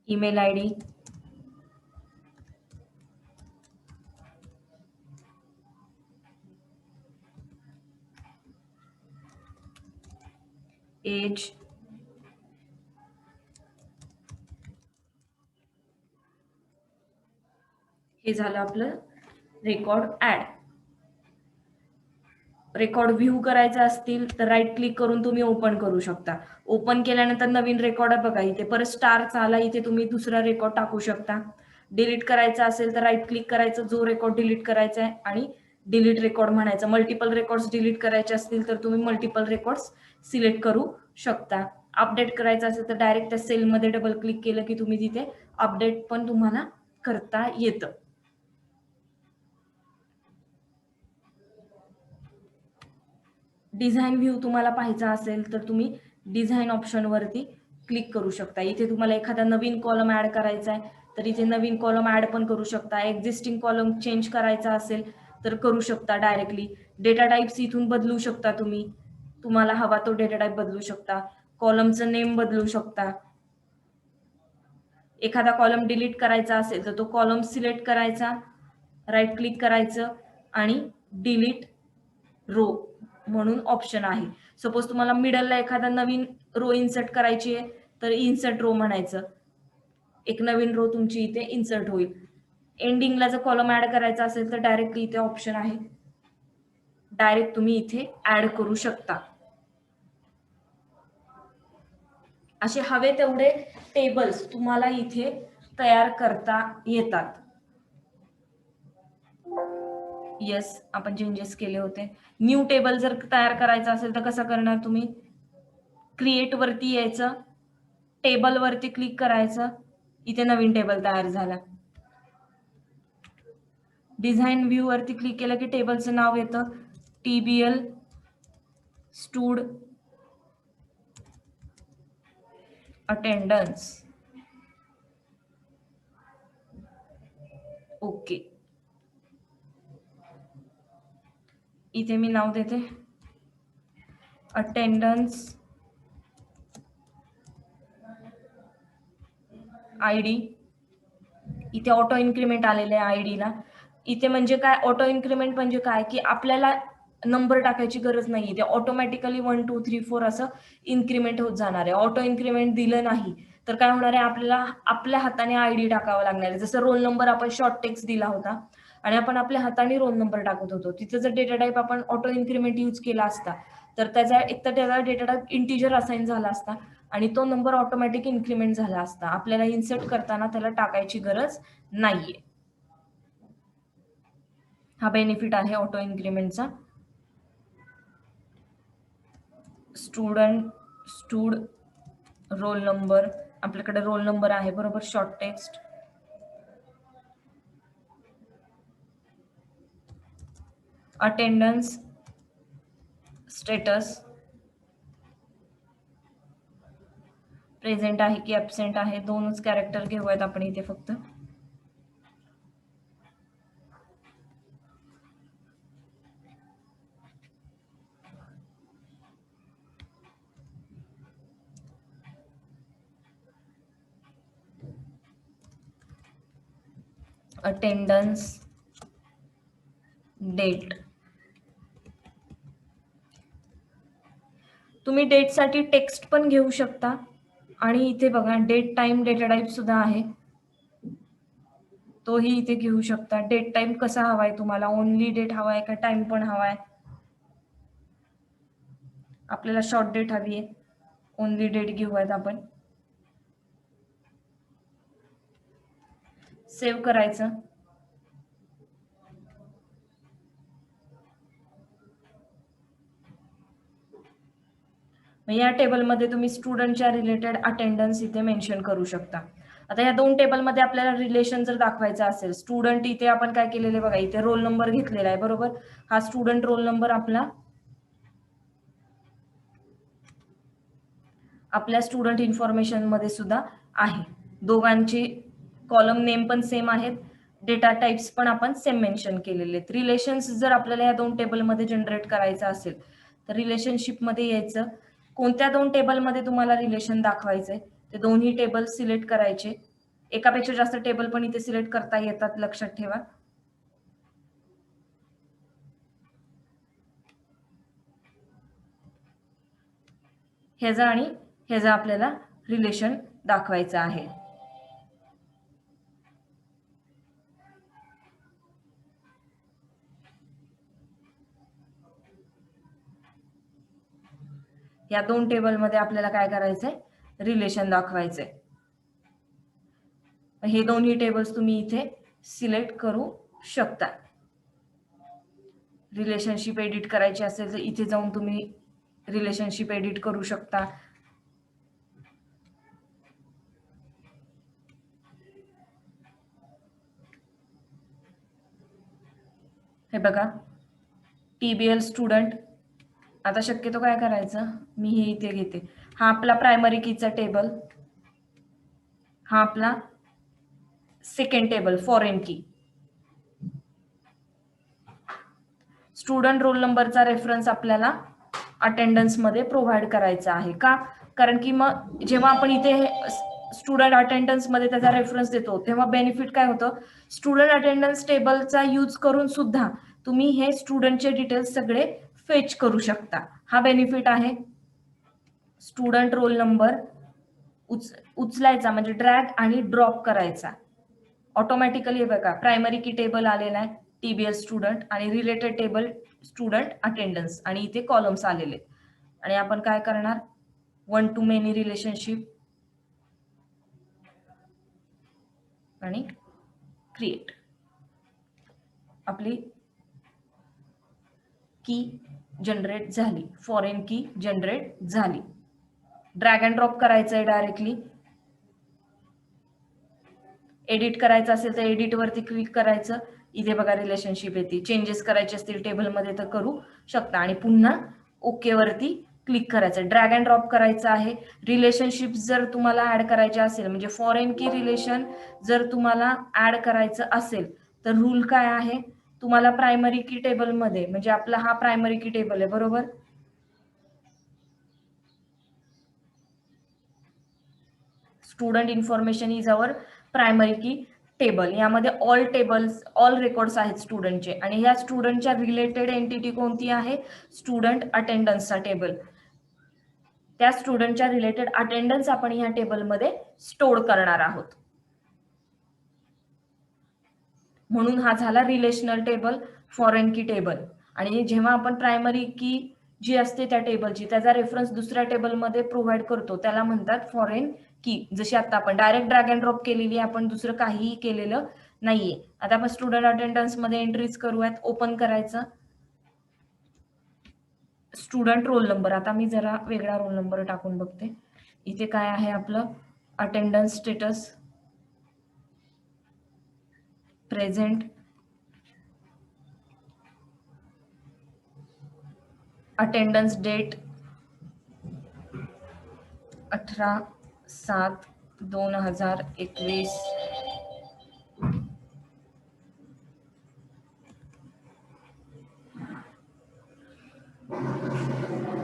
email ID, age, हे झालं आपलं रेकॉर्ड ऍड. रेकॉर्ड व्ह्यू करायचे असतील तर राईट क्लिक करून तुम्ही ओपन करू शकता. ओपन केल्यानंतर नवीन रेकॉर्ड बघा इथे परत स्टार आला, इथे तुम्ही दुसरा रेकॉर्ड टाकू शकता. डिलीट करायचा असेल तर राईट क्लिक करायचं, जो रेकॉर्ड डिलीट करायचा आहे आणि डिलीट रेकॉर्ड म्हणायचं. मल्टिपल रेकॉर्ड्स डिलीट करायचे असतील तर तुम्ही मल्टिपल रेकॉर्ड्स सिलेक्ट करू शकता. अपडेट करायचं असेल तर डायरेक्ट त्या सेलमध्ये डबल क्लिक केलं की तुम्ही तिथे अपडेट पण तुम्हाला करता येतं. डिझाईन व्ह्यू तुम्हाला पाहायचा असेल तर तुम्ही डिझाईन ऑप्शन वरती क्लिक करू शकता. इथे तुम्हाला एखादा नवीन कॉलम ऍड करायचा आहे तर इथे नवीन कॉलम ऍड पण करू शकता. एक्झिस्टिंग कॉलम चेंज करायचा असेल तर करू शकता डायरेक्टली. डेटा टाइप्स इथून बदलू शकता तुम्ही, तुम्हाला हवा तो डेटा टाइप बदलू शकता. कॉलमचं नेम बदलू शकता. एखादा कॉलम डिलीट करायचा असेल तर तो कॉलम सिलेक्ट करायचा, राईट क्लिक करायचं आणि डिलीट रो म्हणून ऑप्शन आहे. सपोज तुम्हाला मिडलला एखादा नवीन रो इन्सर्ट करायची आहे तर इन्सर्ट रो म्हणायचं, एक नवीन रो तुमची इथे इन्सर्ट होईल. एंडिंगला जर कॉलम ऍड करायचा असेल तर डायरेक्टली इथे ऑप्शन आहे, डायरेक्ट तुम्ही इथे ऍड करू शकता. असे हवे तेवढे टेबल्स तुम्हाला इथे तयार करता येतात. येस, आपण चेंजेस केले होते. न्यू टेबल जर तयार करायचा असेल तर कसं करणार तुम्ही? क्रिएट वरती यायचं, टेबल वरती क्लिक करायचं, इथे नवीन टेबल तयार झाला. डिझाइन व्ह्यू वरती क्लिक केलं की टेबलचं नाव येतं, TBL स्टूड अटेंडन्स. ओके, इथे मी नाव देते अटेंडन्स ID. इथे ऑटो इन्क्रीमेंट आलेले आहे ID ला. इथे म्हणजे काय, ऑटो इन्क्रीमेंट म्हणजे काय की आपल्याला नंबर टाकायची गरज नाही, ते ऑटोमॅटिकली 1 2 3 4 असं इन्क्रीमेंट होत जाणार आहे. ऑटो इन्क्रीमेंट दिलं नाही तर काय होणार आहे, आपल्याला आपल्या हाताने ID टाकावा लागणार आहे. जसं रोल नंबर आपण शॉर्ट टेक्स्ट दिला होता आणि आपण आपल्या हाताने रोल नंबर टाकत होतो, तिथं जर डेटा टाइप आपण ऑटो इन्क्रीमेंट यूज केला असता तर त्याचा एक तर त्याचा डेटा टाइप इंटिजर असाइन झाला असता आणि तो नंबर ऑटोमॅटिक इन्क्रीमेंट झाला असता. आपल्याला इन्सर्ट करताना त्याला टाकायची गरज नाहीये. हा बेनिफिट आहे ऑटो इन्क्रीमेंटचा. स्टूड रोल नंबर, आपल्याकडे रोल नंबर आहे बरोबर, short text. Attendance status, present आहे की ऍब्सेंट आहे, दोनच कॅरेक्टर घेऊयात आपण इथे फक्त. Attendance date. तुम्ही डेट साठी टेक्स्ट पण घेऊ शकता आणि इथे बघा डेट टाइम डेटा टाइप सुद्धा आहे, तोही इथे घेऊ शकता. डेट टाइम कसा हवाय तुम्हाला, ओनली डेट हवाय का टाइम पण हवाय? आपल्याला शॉर्ट डेट हवी आहे, ओनली डेट घेऊयात आपण. सेव्ह करायचं. या टेबलमध्ये तुम्ही स्टुडंटच्या रिलेटेड अटेंडन्स इथे मेन्शन करू शकता. आता या दोन टेबलमध्ये आपल्याला रिलेशन जर दाखवायचं असेल, स्टुडंट इथे आपण काय केलेले बघा, इथे रोल नंबर घेतलेला आहे बरोबर, हा स्टुडंट रोल नंबर आपल्या स्टुडंट इन्फॉर्मेशन मध्ये सुद्धा आहे. दोघांची कॉलम नेम पण सेम आहेत, डेटा टाइप्स पण आपण सेम मेन्शन केलेले आहेत. रिलेशन्स जर आपल्याला या दोन टेबलमध्ये जनरेट करायचं असेल तर रिलेशनशिप मध्ये यायचं. कोणत्या दोन टेबलमध्ये तुम्हाला रिलेशन दाखवायचंय ते दोन्ही टेबल सिलेक्ट करायचे. एकापेक्षा जास्त टेबल पण इथे सिलेक्ट करता येतात, लक्षात ठेवा. ह्याचा आणि ह्याचा आपल्याला रिलेशन दाखवायचं आहे. या दोन टेबलमध्ये आपल्याला काय करायचंय, रिलेशन दाखवायचंय. हे दोन्ही टेबल्स तुम्ही इथे सिलेक्ट करू शकता. रिलेशनशिप एडिट करायची असेल तर इथे जाऊन तुम्ही रिलेशनशिप एडिट करू शकता. हे बघा TBL स्टुडंट. आता शक्यतो काय करायचं, मी हे इथे घेते. हा आपला प्रायमरी कीचा टेबल, हा आपला सेकंड टेबल फॉरेन की. स्टुडंट रोल नंबरचा रेफरन्स आपल्याला अटेंडन्स मध्ये प्रोव्हाइड करायचा आहे का, कारण की मग जेव्हा आपण इथे स्टुडंट अटेंडन्स मध्ये त्याचा रेफरन्स देतो तेव्हा बेनिफिट काय होतं, स्टुडंट अटेंडन्स टेबलचा यूज करून सुद्धा तुम्ही हे स्टुडंटचे डिटेल्स सगळे फेच करू शकता. हा बेनिफिट आहे. स्टुडंट रोल नंबर उचलायचा म्हणजे ड्रॅग आणि ड्रॉप करायचा ऑटोमॅटिकली. बघा प्रायमरी की टेबल आलेला आहे TBL स्टुडंट आणि रिलेटेड टेबल स्टुडंट अटेंडन्स आणि इथे कॉलम्स आलेले आणि आपण काय करणार, 1 to many रिलेशनशिप आणि क्रिएट. आपली की जनरेट झाली, फॉरेन की जनरेट झाली. ड्रॅग अँड ड्रॉप करायचं आहे डायरेक्टली. एडिट करायचं असेल तर एडिट वरती क्लिक करायचं. इथे बघा रिलेशनशिप येते. चेंजेस करायचे असतील टेबलमध्ये तर करू शकता आणि पुन्हा ओके वरती क्लिक करायचं. ड्रॅग अँड ड्रॉप करायचं आहे. रिलेशनशिप जर तुम्हाला ऍड करायचे असेल म्हणजे फॉरेन की रिलेशन जर तुम्हाला ऍड करायचं असेल तर रूल काय आहे, तुम्हाला प्रायमरी की टेबलमध्ये म्हणजे आपला हा प्रायमरी की टेबल आहे बरोबर. Student information is our primary की टेबल. यामध्ये ऑल टेबल्स ऑल रेकॉर्ड्स आहेत स्टुडंटचे आणि ह्या स्टुडंटच्या रिलेटेड एंटिटी कोणती आहे, स्टुडंट अटेंडन्सचा टेबल. त्या स्टुडंटच्या रिलेटेड अटेंडन्स आपण ह्या टेबलमध्ये स्टोअर करणार आहोत. म्हणून हा झाला रिलेशनल टेबल, फॉरेन की टेबल. आणि जेव्हा आपण प्रायमरी की जी असते त्या टेबलची त्याचा रेफरन्स दुसऱ्या टेबलमध्ये प्रोव्हाइड करतो त्याला म्हणतात फॉरेन की. जशी आता आपण डायरेक्ट ड्रॅग अँड ड्रॉप केलेली, आपण दुसरं काहीही केलेलं नाहीये. आता आपण स्टुडंट अटेंडन्स मध्ये एंट्रीज करूयात. ओपन करायचं. स्टुडंट रोल नंबर, आता मी जरा वेगळा रोल नंबर टाकून बघते. इथे काय आहे आपलं, attendance status present, attendance date 18/7/2021.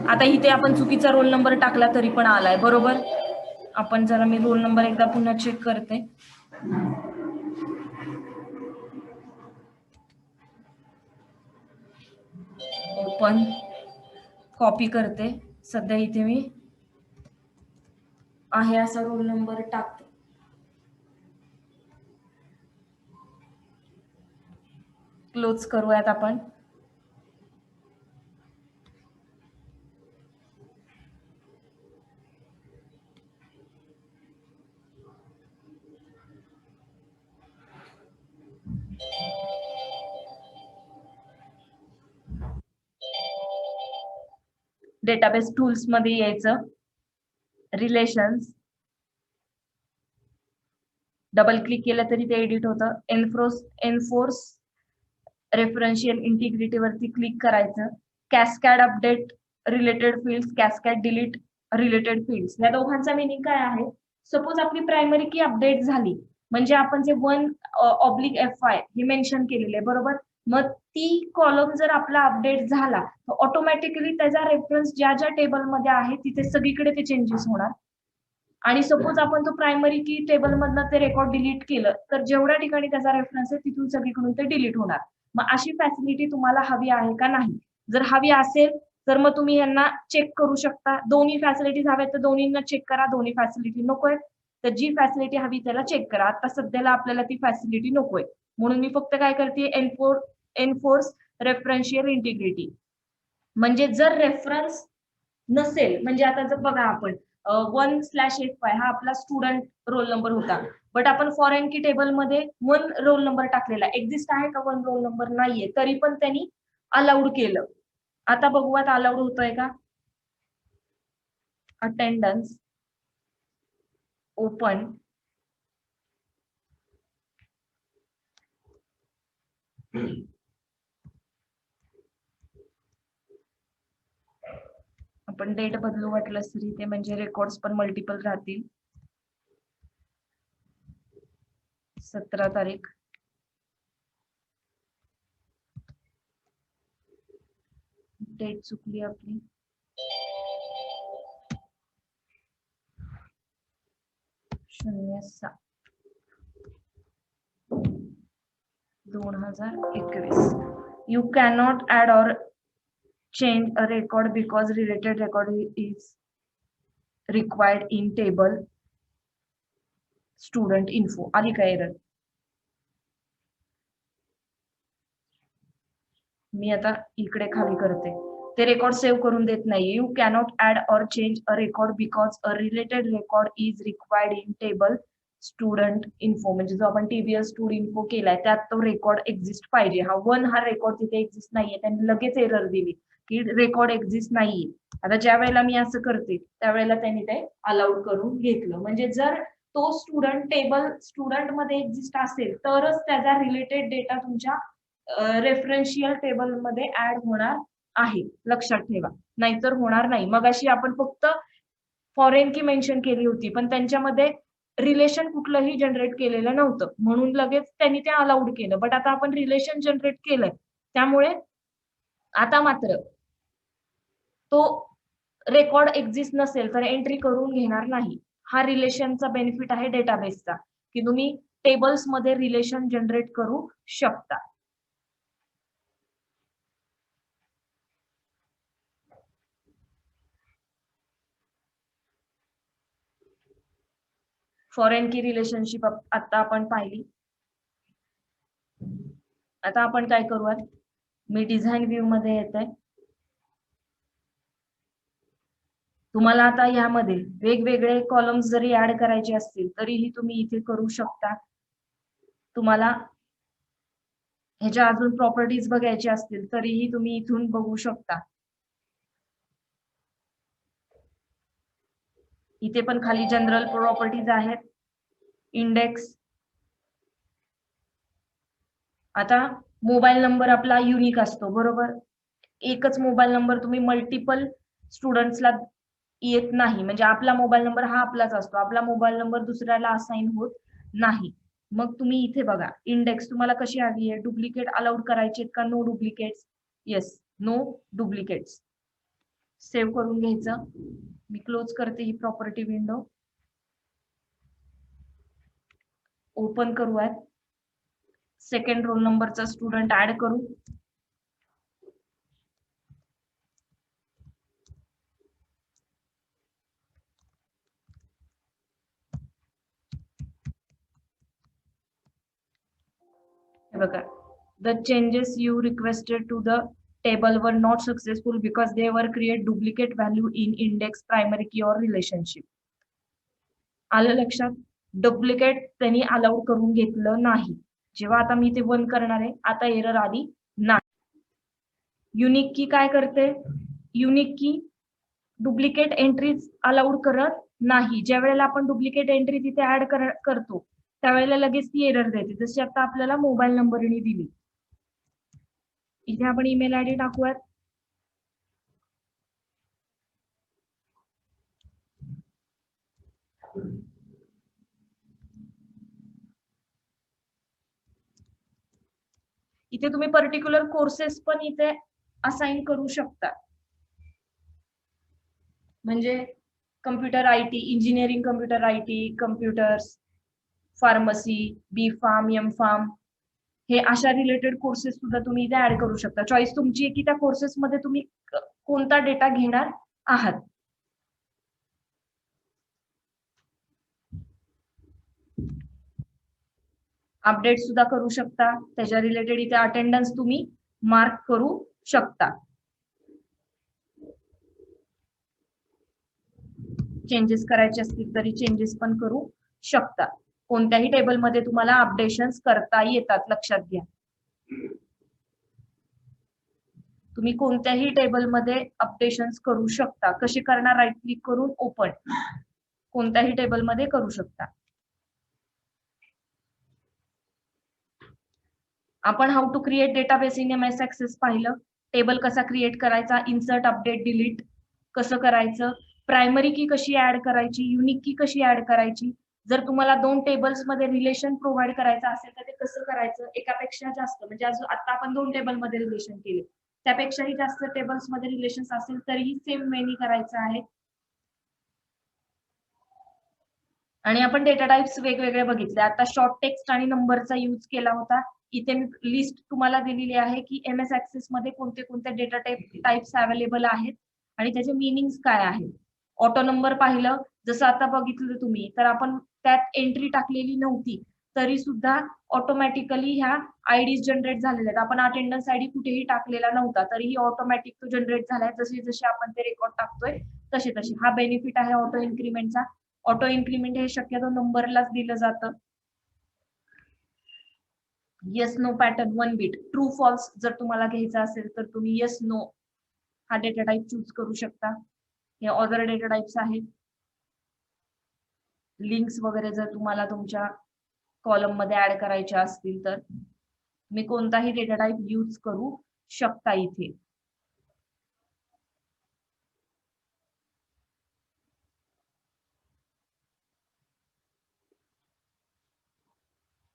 आता इथे आपण चुकीचा रोल नंबर टाकला तरी पण आलाय बरोबर. आपण जरा मी रोल नंबर एकदा पुन्हा चेक करते. ओपन, कॉपी करते. सध्या इथे मी आहे असा रोल नंबर टाकते. क्लोज करूयात आपण. डेटाबेस टूल्स मध्ये यायचं. रिलेशन्स डबल क्लिक केलं तरी ते एडिट होतं. एनफोर्स रेफरन्शियल इंटिग्रिटी वरती क्लिक करायचं. Cascade update related fields, cascade delete related fields. या दोघांचा मिनिंग काय आहे, सपोज आपली प्रायमरी की अपडेट झाली म्हणजे आपण जे 1/FY हे मेन्शन केलेले आहे बरोबर. मग ती कॉलम जर आपला अपडेट झाला तर ऑटोमॅटिकली त्याचा रेफरन्स ज्या ज्या टेबलमध्ये आहे तिथे सगळीकडे ते चेंजेस होणार. आणि सपोज आपण तो प्रायमरी की टेबल मधनं ते रेकॉर्ड डिलीट केलं तर जेवढ्या ठिकाणी त्याचा रेफरन्स आहे तिथून सगळीकडून ते डिलीट होणार. मग अशी फॅसिलिटी तुम्हाला हवी आहे का नाही, जर हवी असेल तर मग तुम्ही यांना चेक करू शकता. दोन्ही फॅसिलिटीज हव्यात तर दोन्हींना चेक करा. दोन्ही फॅसिलिटी नकोय तर जी फॅसिलिटी हवी त्याला चेक करा. आता सध्याला आपल्याला ती फॅसिलिटी नकोय म्हणून मी फक्त काय करते, एनफोर्स रेफरन्शियल इंटिग्रिटी. म्हणजे जर रेफरन्स नसेल म्हणजे आता जर बघा आपण 1/FY हा आपला स्टुडंट रोल नंबर होता, बट आपण फॉरेन की टेबल मध्ये 1 रोल नंबर टाकलेला. एक्झिस्ट आहे का 1 रोल नंबर, नाहीये, तरी पण त्यांनी अलाउड केलं. आता बघूयात अलाउड होतोय का. अटेंडन्स ओपन, आपण डेट बदलू वाटलं तरी ते म्हणजे रेकॉर्ड्स पण मल्टिपल राहतील. 17 तारीख डेट चुकली आपली. 06/2021. You cannot add or change a record because related record is required in table student info. आली का एरर? मी आता इकडे खाली करते. ते रेकॉर्ड सेव्ह करून देत नाही. You cannot add or change a record because a related record is required in table student info. म्हणजे जो आपण टीबीएस स्टूड इन्फो केलाय त्यात तो रेकॉर्ड एक्झिस्ट पाहिजे. हा रेकॉर्ड तिथे एक्झिस्ट नाहीये. त्यांनी लगेच एरर दिली की रेकॉर्ड एक्झिस्ट नाहीये. आता ज्या वेळेला मी असं करते त्यावेळेला त्यांनी ते अलाउड करून घेतलं. म्हणजे जर तो स्टुडंट टेबल स्टुडंट मध्ये एक्झिस्ट असेल तरच त्याचा रिलेटेड डेटा तुमच्या रेफरन्शियल टेबल मध्ये ऍड होणार आहे. लक्षात ठेवा, नाहीतर होणार नाही. मगाशी आपण फक्त फॉरेन की मेन्शन केली होती पण त्यांच्यामध्ये रिलेशन कुठलंही जनरेट केलेलं नव्हतं म्हणून लगेच त्यांनी ते अलाउड केलं. बट आता आपण रिलेशन जनरेट केलंय त्यामुळे आता मात्र तो रेकॉर्ड एक्झिस्ट नसेल तर एंट्री करून घेणार नाही. हा रिलेशनचा बेनिफिट आहे डेटाबेसचा की तुम्ही टेबल्स मध्ये रिलेशन जनरेट करू शकता. फॉरेन की रिलेशनशिप आता आपण पाहिली. आता आपण काय करूयात, मी डिझाईन व्ह्यू मध्ये येते. तुम्हाला आता यामध्ये वेगवेगळे कॉलम्स जरी ऍड करायचे असतील तरीही तुम्ही इथे करू शकता. तुम्हाला ह्याच्या अजून प्रॉपर्टीज बघायचे असतील तरीही तुम्ही इथून बघू शकता. इथे पण खाली जनरल प्रॉपर्टीज आहेत, इंडेक्स. आता मोबाईल नंबर आपला युनिक असतो बरोबर. एकच मोबाईल नंबर तुम्ही मल्टिपल स्टुडंट्सला येत नाही. म्हणजे आपला मोबाईल नंबर हा आपलाच असतो. आपला मोबाईल नंबर दुसऱ्याला असाइन होत नाही. मग तुम्ही इथे बघा इंडेक्स तुम्हाला कशी हवी आहे. डुप्लिकेट अलाउड करायचे का no duplicates? Yes, no duplicates. Save करून घ्यायचं. मी क्लोज करते ही प्रॉपर्टी विंडो. ओपन करूयात. सेकंड रोल नंबरचा स्टुडंट ऍड करू. बघा, the changes you requested to the table were not successful because they were create duplicate value in index, primary key or relationship. आलं लक्षात? डुप्लिकेट त्यांनी allowed करून घेतलं नाही. जेव्हा आता मी ते वन करणार आहे आता एरर आली नाही. युनिक की काय करते? युनिक की डुप्लिकेट एंट्रीज अलाउड करत नाही. ज्या वेळेला आपण डुप्लिकेट एंट्री तिथे ऍड करतो त्यावेळेला लगेच ती एरर देते. जशी आता आपल्याला मोबाईल नंबरनी दिली. इथे आपण ईमेल आयडी टाकूयात. इथे तुम्ही पर्टिक्युलर कोर्सेस पण इथे असाइन करू शकता. म्हणजे computer IT, engineering computer IT, computers, pharmacy, B pharm, M pharm, हे अशा रिलेटेड कोर्सेस सुद्धा तुम्ही इथे ऍड करू शकता. चॉईस तुमची आहे की त्या कोर्सेस मध्ये तुम्ही कोणता डेटा घेणार आहात. अपडेट सुद्धा करू शकता. त्याच्या रिलेटेड इथे अटेंडन्स तुम्ही मार्क करू शकता. चेंजेस करायचे असतील तरी चेंजेस पण करू शकता. कोणत्याही टेबलमध्ये तुम्हाला अपडेशन्स करता येतात. लक्षात घ्या, तुम्ही कोणत्याही टेबलमध्ये अपडेशन्स करू शकता. कशी करणार? राईट क्लिक करून ओपन. कोणत्याही टेबलमध्ये करू शकता. आपण how to create database in MS Access पाहिलं. टेबल कसा क्रिएट करायचा, इन्सर्ट, अपडेट, डिलीट कसं करायचं, प्रायमरी की कशी ऍड करायची, युनिक की कशी ऍड करायची. जर तुम्हाला दोन टेबल्स मध्ये रिलेशन प्रोव्हाइड करायचं असेल तर ते कसं करायचं. एकापेक्षा जास्त म्हणजे आता आपण दोन टेबल मध्ये रिलेशन केले त्यापेक्षाही जास्त टेबल्स मध्ये रिलेशन्स असेल तरीही सेम वेनी करायचं आहे. आणि आपण डेटा टाइप्स वेगवेगळे बघितले. आता शॉर्ट टेक्स्ट आणि नंबरचा यूज केला होता. इथे मी लिस्ट तुम्हाला दिलेली आहे की MS ऍक्सेस मध्ये कोणते कोणते डेटा टाइप्स अवेलेबल आहेत आणि त्याचे मीनिंग्स काय आहेत. ऑटो नंबर पाहिलं, जसं आता बघितलं तुम्ही, तर आपण त्यात एंट्री टाकलेली नव्हती तरी सुद्धा ऑटोमॅटिकली ह्या आयडीज जनरेट झालेल्या आहेत. आपण अटेंडन्स आयडी कुठेही टाकलेला नव्हता तरीही ऑटोमॅटिक तो जनरेट झालाय. जसे जसे आपण ते रेकॉर्ड टाकतोय तसे तसे. हा बेनिफिट आहे ऑटो इन्क्रीमेंटचा. ऑटो इन्क्रीमेंट हे शक्यतो नंबरलाच दिलं जातं. Yes no pattern 1 bit. True false जर तुम्हाला घ्यायचा असेल तर तुम्ही येस नो हा डेटा टाइप चूज करू शकता. हे अदर डेटा टाइप्स आहेत. लिंक्स वगैरे जर तुम्हाला तुमच्या कॉलम मध्ये ऍड करायच्या असतील तर मी कोणताही डेटा टाइप यूज करू शकता इथे.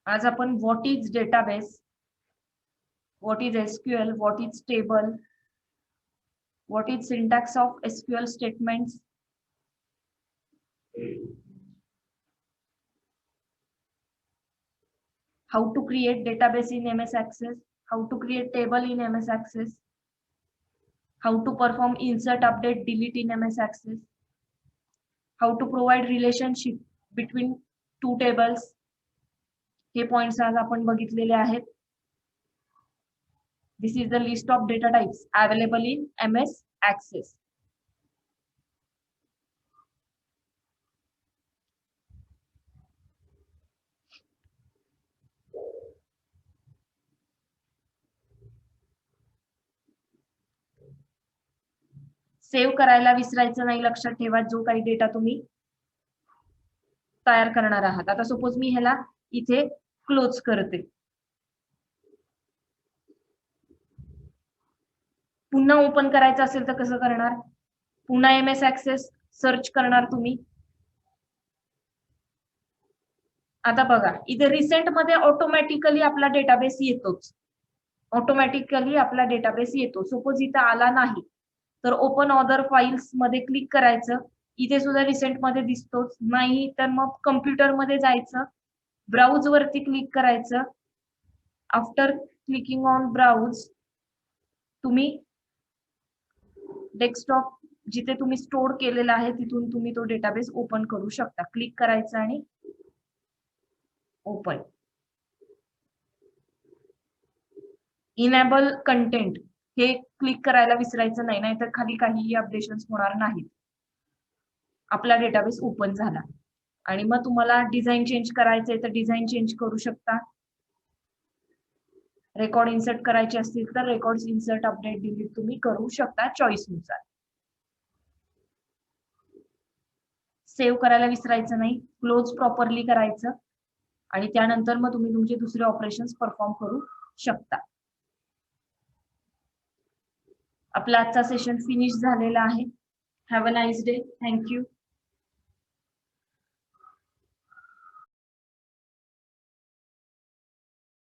आज आपण what is database, what is SQL, what is table, what is syntax of SQL statements, how to create database in MS Access, how to create table in MS Access, how to perform insert, update, delete in MS Access, how to provide relationship between two tables. हे points आज आपण बघितलेले आहेत. This is the list of data types available in MS Access. Save करायला विसरायचं नाही. लक्षात ठेवा जो काही डेटा तुम्ही तयार करणार आहात. आता सपोज मी ह्याला इथे क्लोज करते. पुन्हा ओपन करायचं असेल तर कसं करणार? पुन्हा MS Access सर्च करणार तुम्ही. आता बघा इथे रिसेंट मध्ये ऑटोमॅटिकली आपला डेटाबेस येतोच. ऑटोमॅटिकली आपला डेटाबेस येतो. सपोज इथे आला नाही तर ओपन अदर फाइल्स मध्ये क्लिक करायचं. इथे सुद्धा रिसेंट मध्ये दिसतोच. नाही तर मग कम्प्युटर मध्ये जायचं, ब्राउज वरती क्लिक करायचं. आफ्टर क्लिकिंग ऑन ब्राउज तुम्ही डेस्कटॉप जिथे तुम्ही स्टोर केलेला आहे तिथून तुम्ही तो डेटाबेस ओपन करू शकता. क्लिक करायचं आणि ओपन. इनेबल कंटेंट हे क्लिक करायला विसरायचं नाही, नाहीतर खाली काहीही अपडेशन्स होणार नाहीत. आपला डेटाबेस ओपन झाला आणि मग तुम्हाला डिझाईन चेंज करायचंय तर डिझाईन चेंज करू शकता. रेकॉर्ड इन्सर्ट करायचे असतील तर रेकॉर्ड इन्सर्ट, अपडेट, डिलीट तुम्ही करू शकता चॉईस नुसार. सेव्ह करायला विसरायचं नाही. क्लोज प्रॉपरली करायचं आणि त्यानंतर मग तुम्ही तुमचे दुसरे ऑपरेशन्स परफॉर्म करू शकता. आपला आजचा सेशन फिनिश झालेला आहे. Have a nice day. Thank you.